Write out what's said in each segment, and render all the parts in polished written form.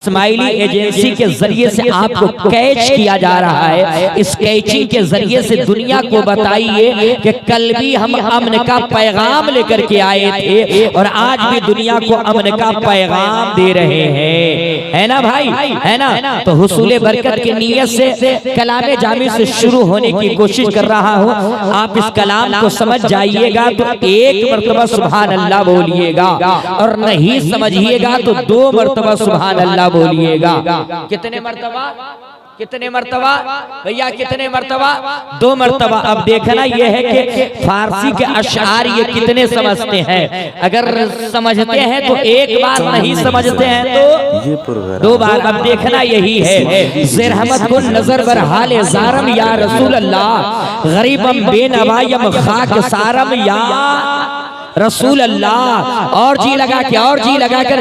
Ismaili agency के जरिए से आपको कैच किया जा रहा है। इस कैचिंग के जरिए से दुनिया को बताइए कि कल भी हम अमन का पैगाम लेकर के आए थे और आज भी दुनिया को अमन का पैगाम दे रहे हैं, है ना भाई, है ना। तो हुसूल बरकत की नीयत से कलाम जामी से शुरू होने की कोशिश कर रहा हूँ। आप इस कलाम को समझ जाइएगा तो एक मर्तबा सुभान अल्लाह बोलिएगा, और नहीं समझिएगा तो 2 मर्तबा सुभान अल्लाह बोलिएगा। कितने मर्तबा, कितने मर्तबा भैया, कितने मर्तबा? 2 मर्तबा। अब देखना यह है कि फारसी के अशआर ये कितने समझते हैं। अगर समझते हैं तो एक बार, नहीं समझते हैं तो 2 बार। अब देखना यही है, ज़रहमत कुन नजर बर हाल ज़ारम या रसूल अल्लाह, गरीबम बेनवायम खाक सारम या रसूल अल्लाह। और जी लगा के, और जी लगा कर,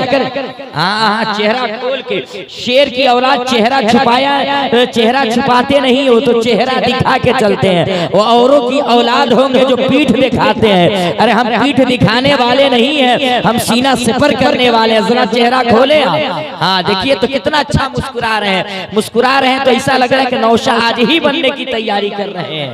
हाँ, चेहरा खोल के। शेर की औलाद चेहरा छुपाया, चेहरा छुपाते नहीं हो तो चेहरा दिखा के चलते हैं। वो औरों की औलाद होंगे जो पीठ दिखाते हैं। अरे हम पीठ दिखाने वाले नहीं हैं, हम सीना सिपर करने वाले हैं। जरा चेहरा खोले आप। हाँ देखिए तो कितना अच्छा मुस्कुरा रहे हैं, मुस्कुरा रहे हैं तो ऐसा लग रहा है कि नौशाद आज ही बनने की तैयारी कर रहे हैं।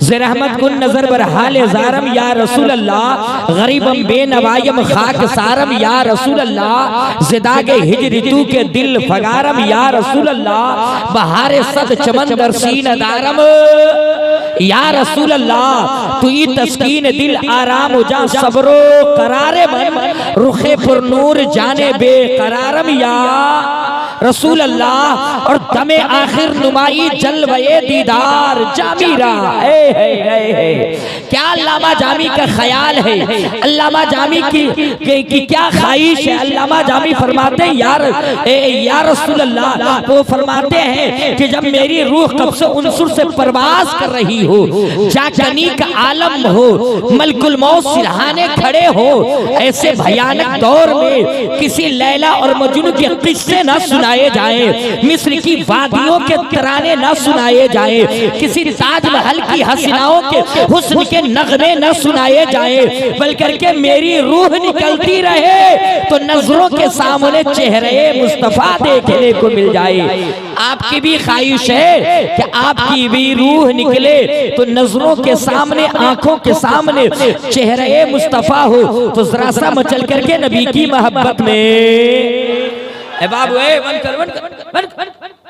ज़रहमत कुन नजर बर हाल ज़ारम या रसूल अल्लाह, गरीबम बेनवायम खाक सारम या रसूल अल्लाह, ज़िदागे हिज ऋतु के दिल फगारम या रसूल अल्लाह, बहारे सद चमन दरसीन दारम या रसूल अल्लाह, तू ई तस्कीन दिल आराम हो जा सबरो करारे मन, रुखे पुर नूर जाने बेकरारम या रसूल अल्लाह। और दमे आखिर नुमाई जलवे दीदार जामीरा। क्या अल्लामा जामी का ख्याल है, अल्लामा जामी की क्या ख्वाहिश है। अल्लामा जामी फरमाते हैं या रसूल अल्लाह, वो फरमाते हैं कि जब मेरी रूह कब्ज़ उनसुर से परवाज कर रही हो, जागनी का आलम हो, मलकुल मौत सिरहाने खड़े हो, ऐसे भयानक दौर में किसी लैला और मजनू के किस्से न सुनाए जाए, मिस्र की वादियों के तराने न सुनाए जाए, किसी ताजमहल की हसीनाओं के हुस्न के नगमे न सुनाए जाए, बल्कि के मेरी रूह निकलती रहे तो नजरों के सामने चेहरे मुस्तफा देखने को मिल जाए। आपकी भी ख्वाहिश है कि आपकी भी रूह निकले तो नजरों के सामने, आंखों के सामने चेहरे मुस्तफा हो, तो जरा सा मचल करके नबी की मोहब्बत में बाबू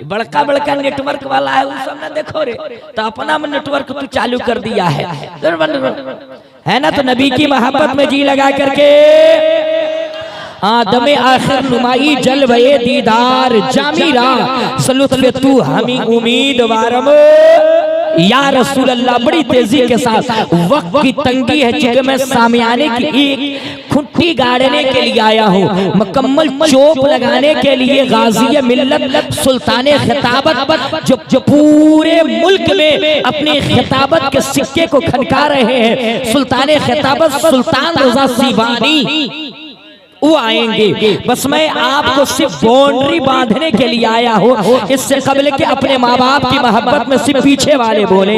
बड़का बड़का नेटवर्क वाला है, उस सब ना देखो रे, तो अपना नेटवर्क तू चालू कर दिया है ना। तो नबी की मोहब्बत में जी लगा करके, दमे आखिर नुमाई जलवे दीदार जामीरा, सलुत्फ़े तू हमी उम्मीदवारम या रसूल अल्लाह। बड़ी तेजी के साथ, वक्त की तंगी है, चूंकि मैं सामियाने की एक खुट्टी गाड़ने के लिए आया हूँ, मुकम्मल चोप लगाने के लिए गाज़ी मिल्लत सुल्तान खिताबत जो पूरे मुल्क में अपने खिताबत के सिक्के को खनका रहे हैं, सुल्तान खिताबत सुल्तान रज़ा सीवानी वो आएंगे। बस मैं आपको सिर्फ बाउंड्री बांधने के लिए आया हूँ, इससे कबल के अपने माँ बाप की मोहब्बत में सिर्फ पीछे वाले बोले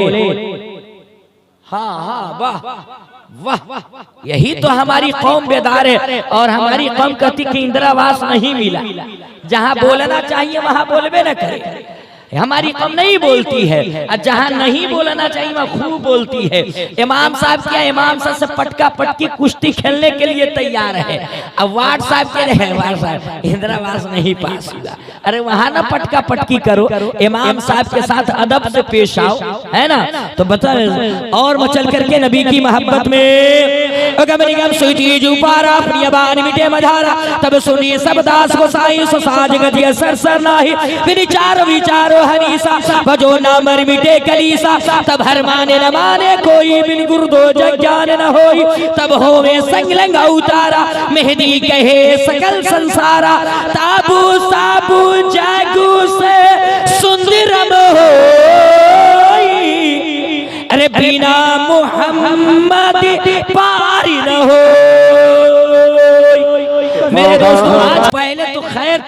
हाँ वाह वाह, यही तो हमारी कौम बेदार है। और हमारी कौम कहती कि इंदिरावास नहीं मिला, जहाँ बोलना चाहिए वहाँ बोलबे न करे। हमारी कौम नहीं बोलती है, और जहाँ नहीं बोलना चाहिए वहाँ खूब बोलती है। इमाम साहब क्या, इमाम साहब से पटका पटकी कुश्ती खेलने के लिए तैयार है। अब वार्ड साहब कह रहे हैं वार्ड साहब इंदिरावास नहीं पास हुआ, अरे वहाँ ना पटका पटकी करो, इमाम साहब के साथ अदब से पेश आओ, है ना। तो बता और मचल करके नबी की मोहब्बत में तब सुनिए सब दास को साई सो साज गदिया सर सर नाही, विचार विचारो हनीसा बजो ना मर मिटे कलीसा, तब हर माने न माने कोई बिन गुरदो ज्ञान न होई, तब होवे संगलंग उतारा मेहदी कहे सकल संसारा, ताबू साबू जागू से सुंदरम हो, अरे बिना मोहम्मद पारी न हो। मेरे दोस्तों आज पहले तो खैर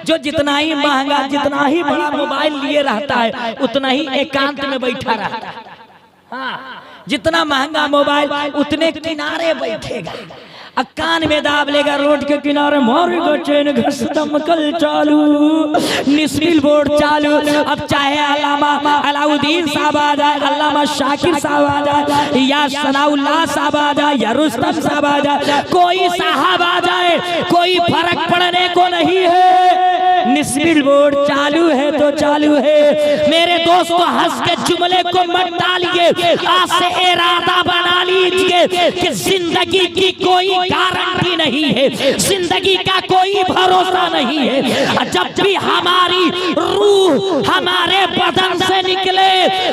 जो जितना ही महंगा, जितना ही बड़ा मोबाइल लिए रहता है उतना ही एकांत में बैठा रहता है। हाँ, जितना महंगा मोबाइल उतने किनारे बैठेगा। कान में दाब लेगा रोड के किनारे मारेगा चैन घसतम कल चालू निस्बिल बोर्ड चालू। अब चाहे अल्लामा अलाउद्दीन साहब आ जाए, अल्लामा शाकिर साहब आ जाए, या सनाउल्लाह साहब आ जाए, या रुस्तम साहब आ जाए, कोई साहब आ जाए, कोई फर्क पड़ने को नहीं है। निस्बिल बोर्ड चालू है तो चालू है। मेरे दोस्तों हंस के जुमले को मत डालिए, आज से इरादा बना लीजिए कि जिंदगी की कोई गारंटी नहीं है, जिंदगी का कोई भरोसा नहीं है। जब भी हमारी रूह हमारे बदन से निकले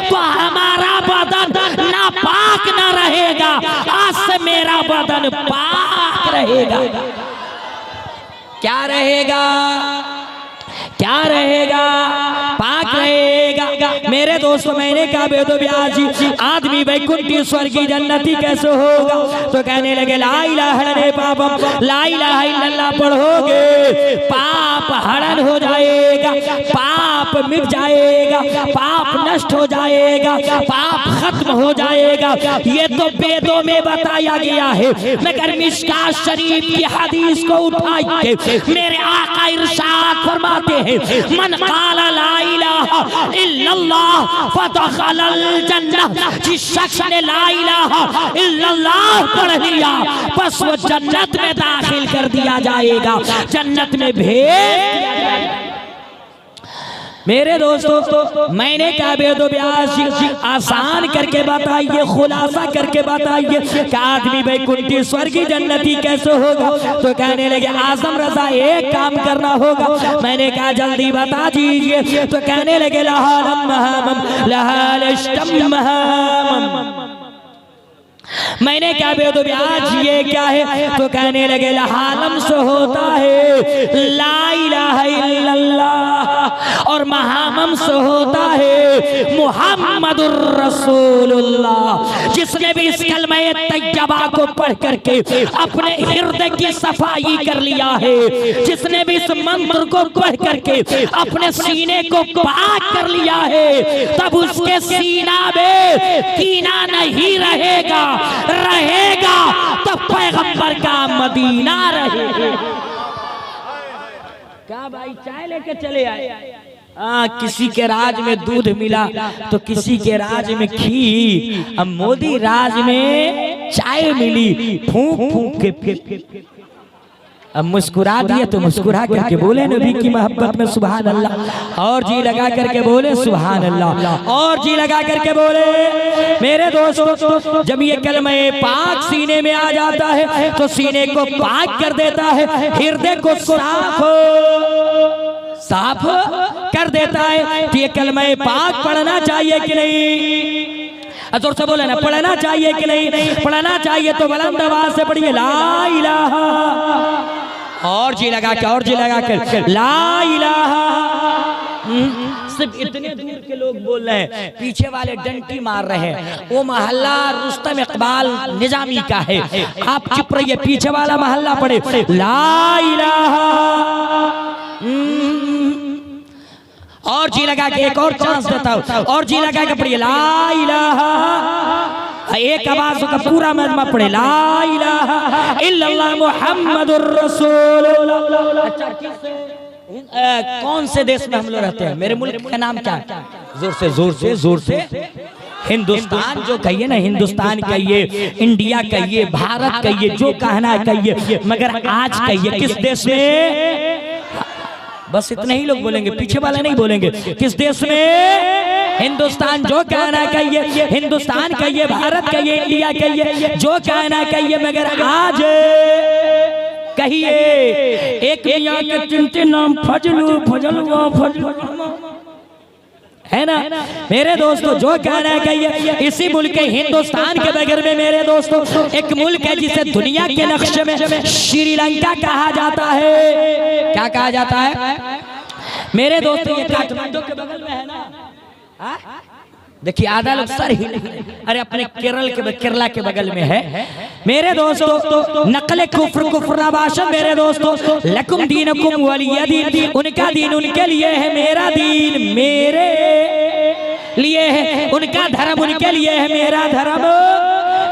तो हमारा बदन नापाक ना रहेगा। आज से मेरा बदन पाक रहेगा। क्या रहेगा? क्या रहेगा? पाक रहेगा। मेरे दोस्तों मैंने कहा बेदो ब्याजी आदमी वैकुंठी स्वर्गी जन्नती कैसे होगा? तो कहने लगे ला इलाहा इल्लल्लाह, ला इलाहा इल्लल्लाह पढ़ोगे पाप हरण हो जाएगा, पाप मिट जाएगा, पाप नष्ट हो जाएगा, पाप खत्म हो जाएगा। ये तो वेदों में बताया गया है, मगर मिशकात शरीफ की हदीस को उठाइए मेरे आका इरशाद फरमाते हैं मन काला ला इलाहा इल्लल्लाह फदखलल जन्नह। जिस शख्स ने ला इलाहा इल्लल्लाह पढ़ लिया बस वो जन्नत में दाखिल कर दिया जाएगा, जन्नत में भेज दिया जाएगा। मेरे दोस्तों मैंने कहा बेदो ब्याजी आसान करके बताइए, खुलासा करके बताइए कि आदमी वैकुंठी स्वर्गी जन्नती कैसे होगा? तो कहने लगे आजम रजा एक काम करना होगा। मैंने कहा जल्दी बता दीजिए। तो कहने लगे मैंने क्या बेदो ब्याज ये क्या है? तो कहने लगे लहालम से होता है ला इलाहा इल्लल्लाह और महामम से होता है मुहम्मदुर रसूलुल्लाह। जिसने भी इस कलमा तैयबा को पढ़ करके अपने हृदय की सफाई कर लिया है, जिसने भी इस मंत्र को पढ़ करके अपने सीने को पाक कर लिया है, तब उसके सीना में कीना नहीं रहेगा, रहेगा तो पैगंबर का मदीना रहेगा। क्या भाई चाय लेके चले आए? किसी के राज में दूध मिला तो किसी के राज में घी, अब मोदी राज में चाय मिली फूंक फूंक के। अब मुस्कुरा दिया तो मुस्कुरा करके बोले नबी की मोहब्बत में सुभान अल्लाह, और जी लगा करके बोले सुभान अल्लाह, और जी लगा करके बोले। मेरे दोस्तों जब ये कलमा पाक सीने में आ जाता है तो सीने को पाक कर देता है, हृदय को साफ कर देता है। तो ये कलमा पाक पढ़ना चाहिए कि नहीं? जोर से बोले ना, पढ़ना चाहिए कि नहीं? पढ़ना चाहिए तो बुलंद आवाज से पढ़िए ला इलाहा, और जी लगा के, और जी लगा के ला इलाहा। सिर्फ इतने दूर के लोग बोल रहे हैं, पीछे वाले डंटी मार रहे हैं। वो मोहल्ला रुस्तम इकबाल निजामी का है, आप चुप रहिए, पीछे वाला मोहल्ला पढ़े ला इलाहा। और जी लगा के एक और चांस देता हूं, और जी लगा के पढ़िए ला इलाहा। एक आवाज का पूरा मजमा पढ़े ला इलाहा इल्लल्लाह मुहम्मदुर रसूलुल्लाह। अच्छा कौन से देश में हम लोग रहते हैं? मेरे मुल्क का नाम क्या है? जोर से जोर से जोर से हिंदुस्तान जो कहिए ना, हिंदुस्तान कहिए, इंडिया कहिए, भारत कहिए, जो कहना है कहिए, मगर आज कहिए किस देश में? बस इतने ही लोग बोलेंगे, पीछे वाले नहीं बोलेंगे। किस देश में? हिंदुस्तान। जो कहना कहिए, हिंदुस्तान कहिए, भारत कहिए, इंडिया कहिए, जो कहना कहिए, मगर आज कहिए एक मियां के चिंते नाम फजलू फजलवा फजल है ना। मेरे दोस्तों जो कहना है कहिए। इसी मुल्क के हिंदुस्तान के बगैर में मेरे दोस्तों एक मुल्क है जिसे दुनिया के नक्शे में श्रीलंका कहा जाता है। क्या कहा जाता है मेरे दोस्तों? ये काठमांडू के बगल में है ना। देखिए आधा लोग सर ही, अरे अपने केरला के बगल में है। मेरे दोस्तों नकल कुफ्र कुफ्राबाशन, मेरे दोस्तों लकुम दीनुकुम वलिय दीन, उनका दीन उनके लिए है, मेरा दीन मेरे लिए है, उनका धर्म उनके लिए है, मेरा धर्म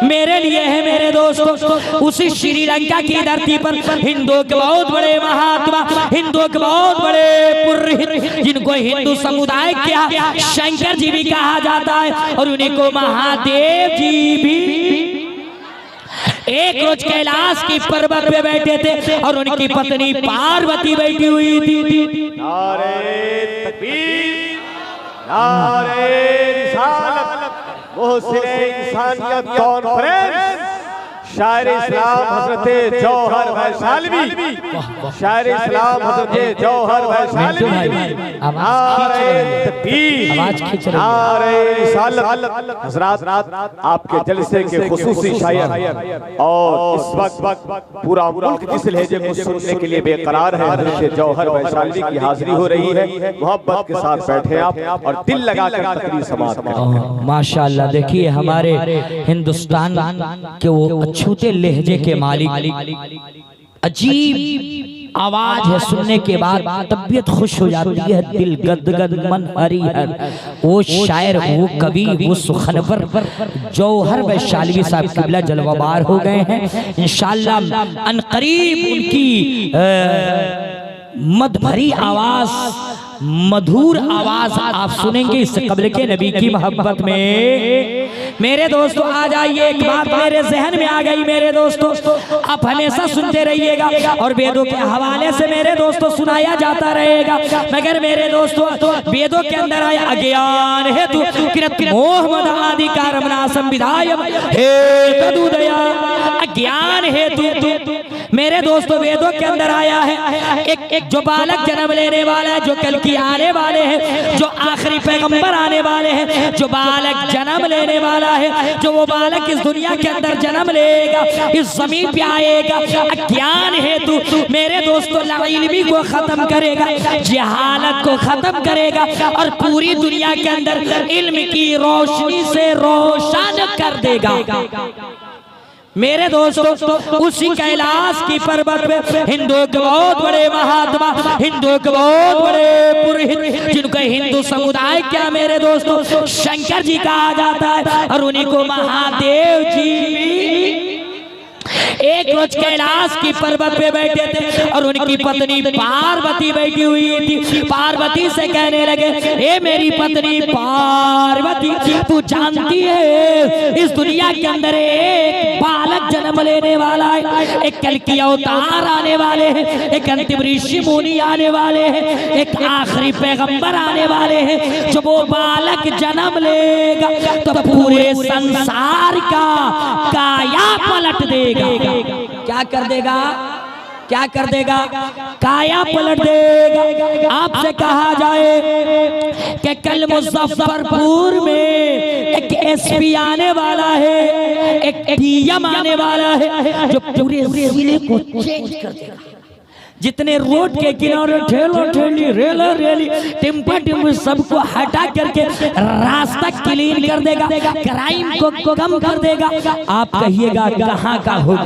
मेरे लिए है मेरे दोस्तों। उसी श्रीलंका की धरती पर हिंदुओं के बहुत बड़े महात्मा, हिंदुओं के बहुत बड़े पुरोहित, जिनको हिंदू समुदाय क्या शंकर जी भी कहा जाता है, और उन्हीं को महादेव जी भी एक रोज कैलाश की पर्वत पे बैठे थे और उनकी पत्नी पार्वती बैठी हुई थी। नारे तकबीर, नारे रिसालत, मोहसिने इंसानियत कॉन्फ्रेंस, शायर इस्लाम हज़रत जौहर वैशालवी, शायर इस्लाम हज़रत जौहर वैशालवी, नारे तकबीर, नारे रिसालत। हज़रात, आपके जलसे के खुसूसी शायर और इस वक्त पूरा मुल्क जिस लहजे को सुनने के लिए बेकरार है, हज़रत जौहर वैशालवी की हाजिरी हो रही है। मोहब्बत के साथ बैठे आप और दिल लगाकर तकरीर समाअत करें। माशाअल्लाह, देखिए हमारे हिंदुस्तान के वो अछूते लहजे के मालिक, अजीब आवाज है, सुनने के बाद तबीयत खुश हो जाती है, दिल गदगद, मन हरिहर। वो शायर, वो कवि, वो सुखनवर जौहर वैशालवी साहब क़िबला जलवाबार हो गए हैं। इंशाअल्लाह अनकरीब उनकी मधुरी आवाज, मधुर आवाज आप सुनेंगे इस क़ब्र के नबी की मोहब्बत में। मेरे दोस्तों आ जाइए, एक बात मेरे जहन में आ गई मेरे दोस्तों, आप हमेशा सुनते रहिएगा और वेदों के हवाले से मेरे दोस्तों सुनाया जाता रहेगा। मगर मेरे दोस्तों वेदों के अंदर आया अज्ञान हेतु कृत मोह मद आदि कारमना संविधायम हे तदुदया, अज्ञान हेतु मेरे दोस्तों वेदों के अंदर आया है एक जो बालक जन्म लेने वाला है, जो कल की आने वाले हैं, जो आखिरी पैगंबर आने वाले हैं, जो बालक जन्म लेने वाला है, जो वो बालक इस दुनिया के अंदर जन्म लेगा, इस जमीन पे आएगा, अज्ञान हेतु मेरे दोस्तों लाइल्मी को खत्म करेगा, जहालत को खत्म करेगा और पूरी दुनिया के अंदर इल्म की रोशनी से रोशन कर देगा। मेरे दोस्तों उसी कैलाश की पर्वत पे हिंदुओं के बहुत बड़े महात्मा, हिंदुओं के बहुत बड़े पुरोहित, जिनको हिंदू समुदाय क्या मेरे दोस्तों शंकर जी कहा जाता है, और उन्हीं को महादेव जी एक रोज कैलाश की पर्वत पे बैठे थे और उनकी पत्नी पार्वती बैठी हुई थी। पार्वती से कहने लगे, ए मेरी पत्नी पार्वती, तू जानती है इस दुनिया के अंदर एक बालक जन्म लेने वाला है, एक कल की अवतार आने वाले हैं, एक अंतिम ऋषि मुनि आने वाले हैं, एक आखिरी पैगंबर आने वाले हैं। जब वो बालक जन्म लेगा तो पूरे संसार का काया पलट देगा। क्या कर देगा? क्या कर देगा? काया पलट देगा। आपसे कहा जाए कि कल मुजफ्फरपुर में एक एसपी आने वाला है, एक डीएम आने वाला है, जो पूरे जिले को चेंज कर देगा। जितने रोड के किनारे ठेलो ठेली, रेला रेली, टिम्पा टिम्पी सबको हटा करके रास्ता क्लीन कर देगा, क्राइम को कम कर देगा। आप कहिएगा कहाँ का हो?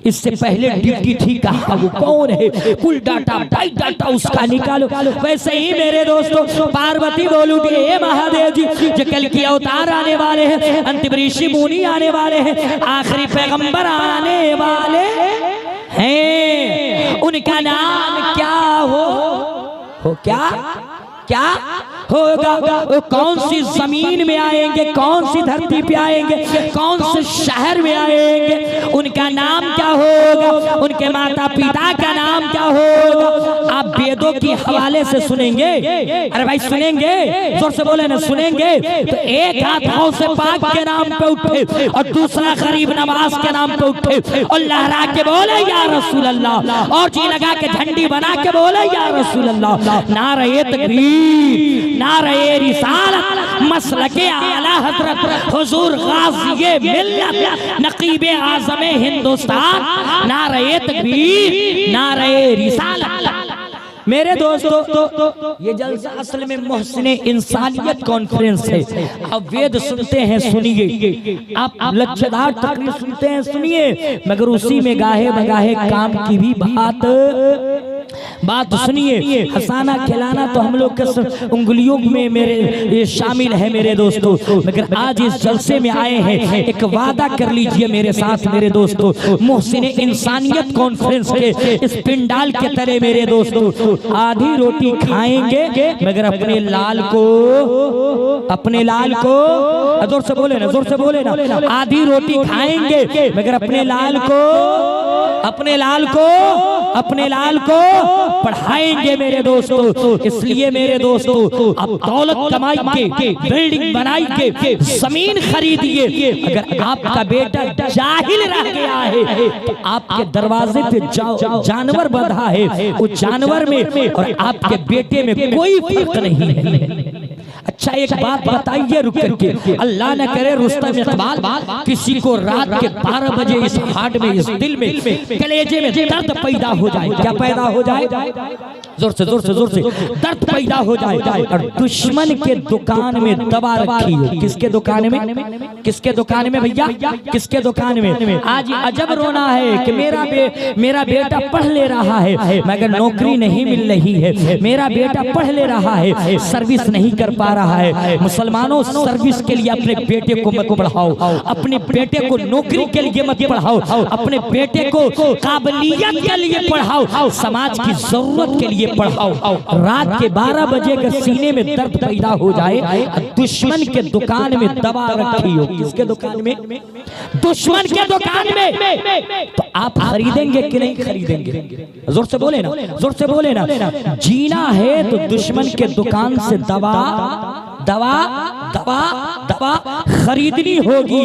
इससे पहले ड्यूटी थी कहाँ, वो कौन है, कुल डाटा बाइट डाटा उसका निकालो। वैसे ही मेरे दोस्तों पार्वती बोलूगी, हे महादेव जी, जो कल की अवतार आने वाले हैं, अंतिम ऋषि मुनि आने वाले हैं, आखिरी पैगंबर आने वाले हैं, उनका नाम क्या हो क्या होगा? वो कौन सी जमीन में आएंगे, कौन सी धरती पे आएंगे, कौन से शहर में आएंगे, उनका नाम क्या होगा, उनके माता पिता का नाम क्या होगा? आप वेदों के हवाले से सुनेंगे। अरे भाई सुनेंगे, जोर से बोले ना, सुनेंगे तो एक हाथ गौस पाक के नाम पे उठे और दूसरा गरीब नवाज के नाम पे उठे और लहरा के बोले या रसूल अल्लाह, और जी लगा के झंडी बना के बोले या रसूल अल्लाह। नारे तकबीर, नारे रिसालत, मसलके आला हजरत हुजूर गाज़िए मिल्लत नकीबे आज़म हिंदुस्तान, नारे तकबीर, नारे रिसालत। मेरे दोस्तों, ये जलसा असल में मोहसिने इंसानियत कॉन्फ्रेंस है। आप वेद सुनते हैं सुनिए, आप लच्छेदार तकरीर सुनते हैं सुनिए, मगर उसी में गाहे बगाहे काम की भी बात सुनिए। हंसाना खिलाना तो हम लोग के उंगलियों में मेरे ये शामिल है मेरे दोस्तों, मगर आज इस जलसे में आए हैं, एक वादा कर लीजिए मेरे साथ मेरे दोस्तों, मोहसिने इंसानियत कॉन्फ्रेंस के इस पिंडाल के तरह मेरे दोस्तों, आधी रोटी खाएंगे मगर अपने लाल को जोर से बोले ना, जोर से बोले ना, आधी रोटी खाएंगे मगर अपने लाल को पढ़ाएंगे मेरे दोस्तों। इसलिए मेरे दोस्तों, अब दौलत कमाई के, बिल्डिंग बनाई के, जमीन खरीदिए, अगर आपका बेटा जाहिल रह गया है तो आपके दरवाजे पे जानवर बंधा है, उस जानवर में और आपके बेटे में कोई फर्क नहीं है। अच्छा एक बात बताइए रुक करके, अल्लाह न करे रुस्तम इकबाल किसी को रात के 12 बजे इस हार्ट में, इस दिल में, कलेजे में दर्द पैदा हो जाए, क्या पैदा हो जाए, जोर से दर्द पैदा हो जाए, और दुश्मन के दुकान में दवा रखी हो। किसके दुकान में भैया, किसके दुकान में? आज अजब रोना है कि मेरा बेटा पढ़ ले रहा है मगर नौकरी नहीं मिल रही है, मेरा बेटा पढ़ ले रहा है सर्विस नहीं कर पा रहा है। मुसलमानों, सर्विस के लिए अपने बेटे को मत पढ़ाओ, अपने बेटे को नौकरी के लिए मत पढ़ाओ, अपने बेटे को काबिलियत के लिए पढ़ाओ, समाज की जरूरत के लिए पढ़ाओ। रात के 12 बजे के सीने में दर्द पैदा हो जाए, दुश्मन के दुकान में दवा रखी हो। किसके दुकान में? दुश्मन के दुकान में। तो आप खरीदेंगे कि नहीं खरीदेंगे? जोर से बोले ना, जोर से बोले ना। जीना है तो दुश्मन के दुकान से दवा खरीदनी होगी,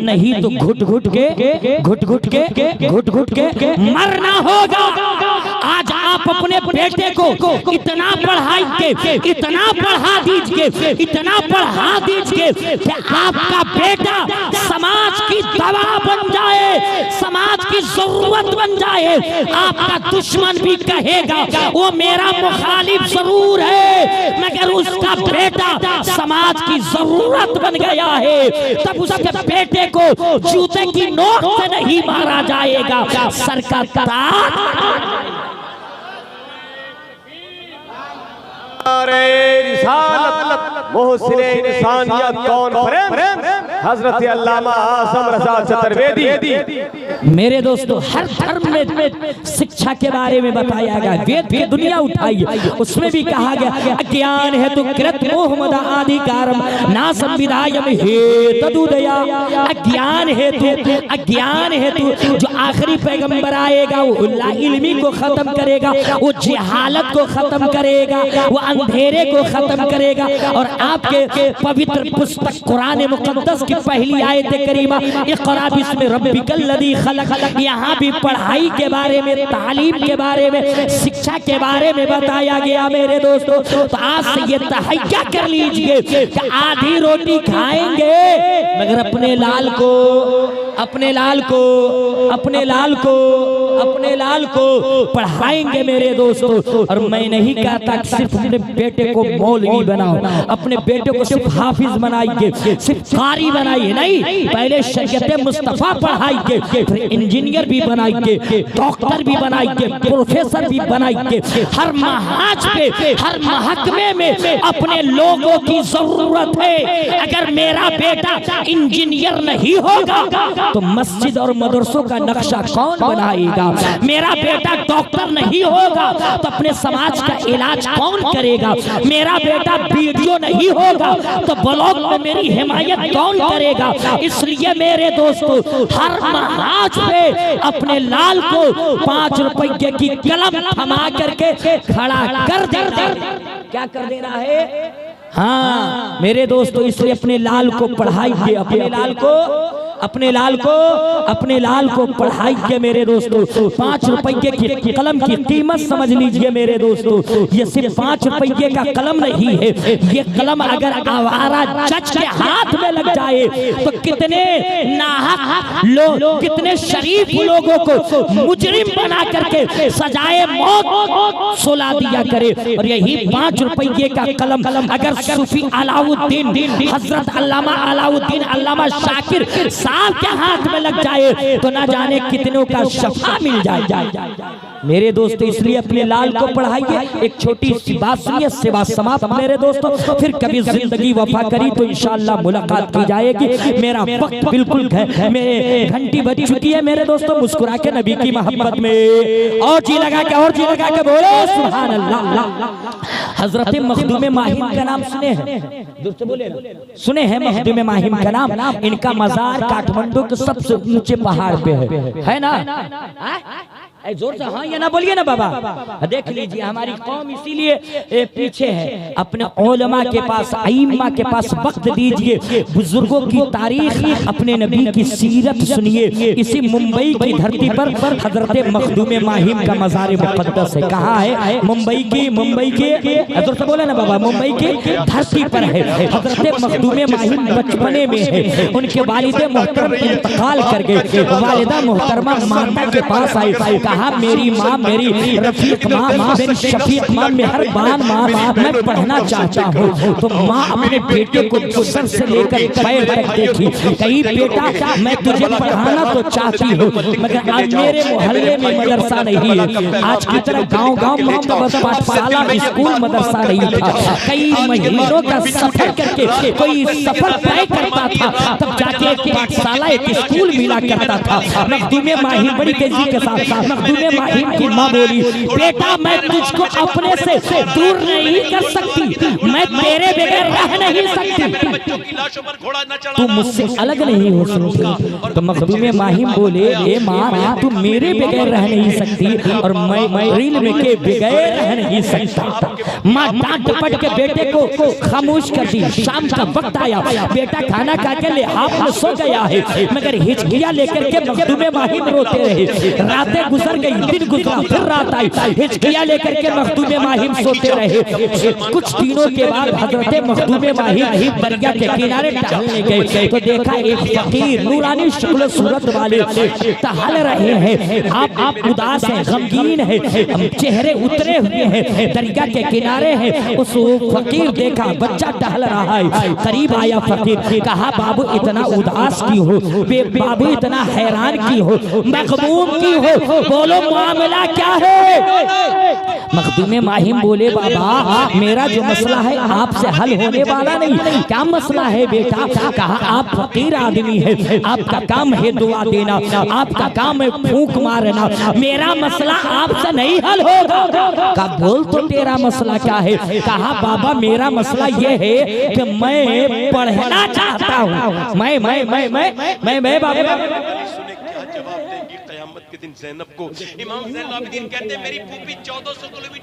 नहीं तो घुट घुट के मरना होगा। आज आप अपने बेटे को इतना पढ़ा दीजिए कि आपका बेटा समाज की दवा बन जाए, समाज की जरूरत बन जाए। आपका दुश्मन भी कहेगा वो मेरा मुखालिफ जरूर है मगर उसका बेटा समाज की जरूरत बन गया है, तब उसके बेटे को जूते की नोक से नहीं मारा जाएगा। सरकार मोहसिने इंसानियत कॉन्फ्रेंस हजरत अल्लामा आज़म रज़ा चतुर्वेदी। मेरे दोस्तों, हर धर्म में शिक्षा के बारे में बताया गया, वेद की दुनिया उठाई, उसमें भी कहा गया अज्ञान है तो कृत मोहम्मद आदिकारम ना संविधायम हे तदुदया। अज्ञान है तो जो आखिरी पैगंबर आएगा वो इल्मी को खत्म करेगा, वो जहालत को खत्म करेगा, वो अंधेरे को खत्म करेगा। और आपके पवित्र पुस्तक कुरान मुकद्दस की पहली आयत करीमा इक़रा बिस्मि रब्बिकल लज़ी खलक़, यहाँ भी पढ़ाई के बारे में, तालीम के बारे में, शिक्षा के बारे में बताया गया मेरे दोस्तों। तो आज से ये तहैया कर लीजिए कि आधी रोटी खाएंगे मगर अपने लाल को पढ़ाएंगे मेरे दोस्तों। और मैं नहीं कहता कि सिर्फ अपने बेटे को मौलवी बनाओ, अपने बेटे को सिर्फ हाफिज बनाइए, सिर्फ कारी बनाइए, नहीं, पहले शरीयत मुस्तफा पढ़ाइए, फिर इंजीनियर भी बनाइए, डॉक्टर भी बनाइए, प्रोफेसर भी बनाइए। हर महाज पे, हर महकमे में अपने लोगों की जरूरत है। अगर मेरा बेटा इंजीनियर नहीं होगा तो मस्जिद और मदरसों का नक्शा कौन बनाएगा? मेरा बेटा डॉक्टर नहीं होगा तो अपने समाज का इलाज कौन करेगा? मेरा बेटा वीडियो नहीं होगा तो ब्लॉग में मेरी हिमायत कौन करेगा? इसलिए मेरे दोस्तों, हर महाज पे अपने लाल को 5 रुपये की कलम थमा करके खड़ा कर देना। क्या कर देना है? हाँ मेरे दोस्तों, इसलिए अपने लाल को पढ़ाइए, अपने लाल को अपने लाल को पढ़ाइए मेरे दोस्तों। 5 रुपये की कलम की कीमत समझ लीजिए मेरे दोस्तों। ये सिर्फ 5 रुपये का कलम नहीं है, ये कलम अगर आवारा जज के हाथ में लग जाए तो कितने नाहक लोग, कितने शरीफ लोगों को मुजरिम बना करके सजाए मौत सुला दिया करे। और यही 5 रुपये का कलम अगर सूफी अलाउद्दीन हजरत अल्लामा शाकिर साहब के हाथ में लग जाए तो ना जाने कितनों का शफा मिल जाए मेरे दोस्तों। इसलिए अपने लाल को पढ़ाइए। एक छोटी सी बात सुनिए, सेवा समाप्त मेरे दोस्तों। फिर कभी जिंदगी वफा करी तो इंशाअल्लाह मुलाकात की जाएगी। मेरा वक्त बिल्कुल मेरे घंटी बज चुकी है मेरे दोस्तों। मुस्कुरा के नबी की मोहब्बत में और जी लगा के बोलो सुभान अल्लाह। हजरत मखदूम माहिम का नाम सुने हैं? दूर से बोले सुने हैं मखदूम माहिम का नाम? इनका मजार काठमांडू के सबसे ऊंचे पहाड़ पे है ना? जोर से हाँ या ना बोलिए ना बाबा। देख लीजिए हमारी कौम इसीलिए पीछे है। अपने उलमा के पास, अइम्मा के पास वक्त दीजिए, बुजुर्गों की तारीख, अपने नबी की सीरत सुनिए। इसी मुंबई की धरती पर हजरत मखदूम माहिम का मजार मुक़द्दस है। कहाँ है? मुंबई की जोर से बोले ना बाबा, मुंबई की धरती पर है। हजरत मखदूम माहिम बचपने में है, उनके वालिद मोहतरम इंतकाल कर गए। वालिदा मोहतरमा माता के पास आई, कहा मेरी माँ, मेरी रफीक माँ, मेरी शफीक माँ, मेहरबान माँ, मैं पढ़ना चाहता हूँ। तो माँ अपने बेटे को सर से लेकर पैर तक देखी, कही बेटा मैं तुझे पढ़ाना तो चाहती हूँ मगर आज मेरे मोहल्ले में मदरसा नहीं है। आज की तरह गाँव में पाठशाला, स्कूल, मदरसा नहीं था। कई महीनों का सफर करके कोई सफर तय करता था, तब जाके एक पाठशाला, एक स्कूल मिला करता था। मखदूम माहिम बड़ी तेजी के साथ मखदूम माहिम की माँ बोली, बेटा मैं तुझको अपने से दूर नहीं कर सकती, मैं तेरे बगैर रह नहीं सकती, तू मुझसे अलग नहीं हो सकती। तो मखदूम माहिम बोले, ए माँ तू मेरे बगैर रह नहीं सकती और मैं इल्म के बगैर रह नहीं सकता। माँ डांट डपट के बेटे को खामोश कर दी। शाम का वक्त आया, बेटा खाना खा के लिहाफ में सो गया है मगर हिचकियाँ लेकर के मखदूम माहिम रोते रहे। रातें गुजर गई, दिन गुजरा, फिर रात आई, हिचकियाँ लेकर के मखदूम माहिम सोते रहे। कुछ दिनों के बाद हजरत मखदूम माहिम दरिया के किनारे टहलने गए तो देखा एक फकीर नूरानी शक्ल सूरत वाले टहल रहे हैं। आप उदास हैं, गमगीन है, चेहरे उतरे हुए हैं, दरिया के किनारे हैं। उस फकीर देखा बच्चा टहल रहा है, करीब आया फकीर, कहा बाबू इतना उदास क्यों हो, बाबू इतना हैरान क्यों हो, मखदूम क्यों हो, बोलो मामला क्या है? मखदूम माहिम बोले, बाबा मेरा जो मसला है आपसे हल होने वाला नहीं। क्या मसला है बेटा? कहा आप फकीर आदमी है, आपका काम है दुआ देना, आपका काम है फूंक मारना, मेरा मसला आपसे नहीं हल होगा। कहा बोल तो तेरा मसला क्या है? कहा बाबा मेरा मसला ये है कि मैं पढ़ना चाहता हूँ। मैं बाबा जवाब देंगी क़यामत के दिन ज़ैनब को। इमाम ज़ैनुल आबिदीन कहते हैं मेरी फूफी 1400 किलोमीटर